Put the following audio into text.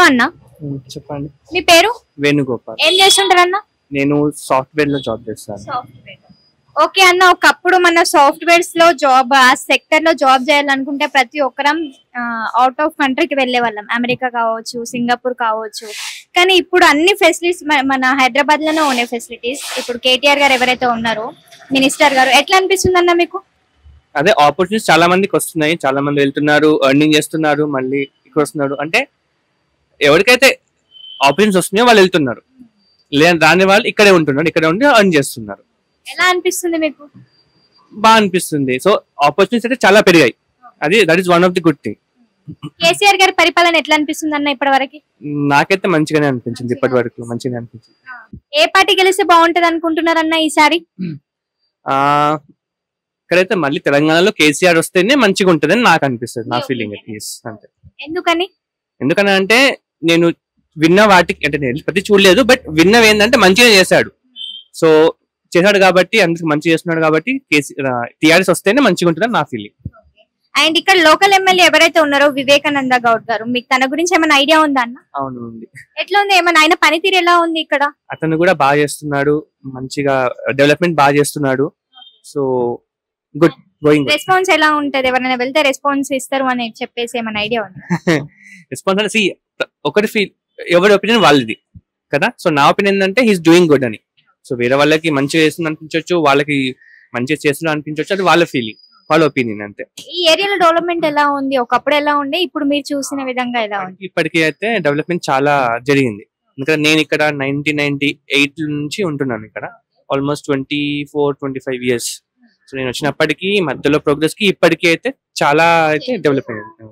Hello అన్న, చెప్పండి. మీ పేరు? వేణుగోపాల్. ఏం చేస్తుంటారు అన్న? నేను సాఫ్ట్వేర్ లో జాబ్ చేస్తాను. ఓకే అన్న, ఒకప్పుడు మన సాఫ్ట్వేర్స్ లో జాబ్, ఆ సెక్టర్ లో జాబ్ చేయాలనుకుంటే ప్రతి ఒక్కరం అవుట్ ఆఫ్ కంట్రీకి వెళ్లే వాళ్ళం. అమెరికా కావచ్చు, సింగపూర్ కావచ్చు. కానీ ఇప్పుడు అన్ని ఫెసిలిటీస్ మన హైదరాబాద్ లోనే ఉన్నాయి ఫెసిలిటీస్. ఇప్పుడు కేటీఆర్ గారు ఎవరైతే ఉన్నారో, మినిస్టర్ గారు, ఎట్లా అనిపిస్తుంది అన్న మీకు? అదే ఆపర్చునిటీస్ చాలా మందికి వస్తున్నాయి, చాలా మంది వెళ్తున్నారు, ఎర్నింగ్ చేస్తున్నారు, మళ్ళీ ఇక్కడ వస్తున్నారు. అంటే ఎవరికైతే ఆపర్చునిటీస్ వస్తున్నాయో వాళ్ళు వెళ్తున్నారు, లేదా రాని వాళ్ళు ఇక్కడే ఉంటున్నారు, ఇక్కడే ఉండి ఎర్న్ చేస్తున్నారు. ఎలా అనిపిస్తుంది మీకు? బాగా అనిపిస్తుంది. సో ఆపర్చునిటీస్ అయితే చాలా పెరిగాయి. That is one of the good thing. KCR గారి పరిపాలన ఎట్లా అనిపిస్తుంది అన్న ఇప్పటి వరకు? నాకైతే మంచిగానే అనిపించింది, ఇప్పటి వరకు మంచిగానే అనిపించింది. ఏ పార్టీ గెలిస్తే బాగుంటది అనుకుంటున్నారన్న ఈసారి? ఆ ఇక్కడైతే మళ్ళీ తెలంగాణలో కేసీఆర్ వస్తేనే మంచిగా ఉంటుందని నాకు అనిపిస్తుంది, నా ఫీలింగ్ అంతే. ఎందుకని? ఎందుకని అంటే నేను విన్న వాటికి, అంటే నేను ప్రతి చూడలేదు, బట్ విన్నవి ఏంటంటే మంచిగా చేశాడు. సో చేశాడు కాబట్టి, అందుకు మంచిగా చేస్తున్నాడు కాబట్టి టీఆర్ఎస్ వస్తేనే మంచిగా ఉంటుందని నా ఫీలింగ్. అండ్ ఇక్కడ లోకల్ ఎమ్మెల్యే ఎవరైతే ఉన్నారో వివేకానంద గౌడ్ గారు, మీకు తన గురించి ఏమైనా ఐడియా ఉందా అన్న? అవును, ఉంది. ఎట్లా ఉంది? ఏమైనా ఆయన పనితీరు ఎలా ఉంది ఇక్కడ? అతను కూడా బాగా చేస్తున్నాడు, మంచిగా డెవలప్మెంట్ బాగా చేస్తున్నాడు. So good going. రెస్పాన్స్ ఎలా ఉంటది? ఎవరైనా వెళ్తే రెస్పాన్స్ ఇస్తారు అని చెప్పేసి ఏమైనా ఐడియా ఉందా? రెస్పాన్స్ అంటే ఒకటి ఫీల్, ఎవరి ఒపీనియన్ వాళ్ళది కదా. సో నా ఒపీనియన్ ఏంటంటే హీస్ డూయింగ్ గుడ్ అని. సో వేరే వాళ్ళకి మంచిగా చేస్తుంది అనిపించవచ్చు, వాళ్ళకి మంచిగా చేస్తున్నా అనిపించవచ్చు, అది వాళ్ళ ఫీలింగ్, వాళ్ళ ఒపీనియన్ అంతే. ఈ ఏరియాలో డెవలప్మెంట్ ఎలా ఉంది? ఒకప్పుడు ఎలా ఉండే, ఇప్పుడు మీరు చూసిన విధంగా ఎలా ఉంది? ఇప్పటికీ అయితే డెవలప్మెంట్ చాలా జరిగింది. ఎందుకంటే నేను ఇక్కడ 1998 నుంచి ఉంటున్నాను ఇక్కడ, ఆల్మోస్ట్ 24-25 years. సో నేను వచ్చినప్పటికీ మధ్యలో ప్రోగ్రెస్ కి ఇప్పటికీ అయితే చాలా అయితే డెవలప్ అయింది.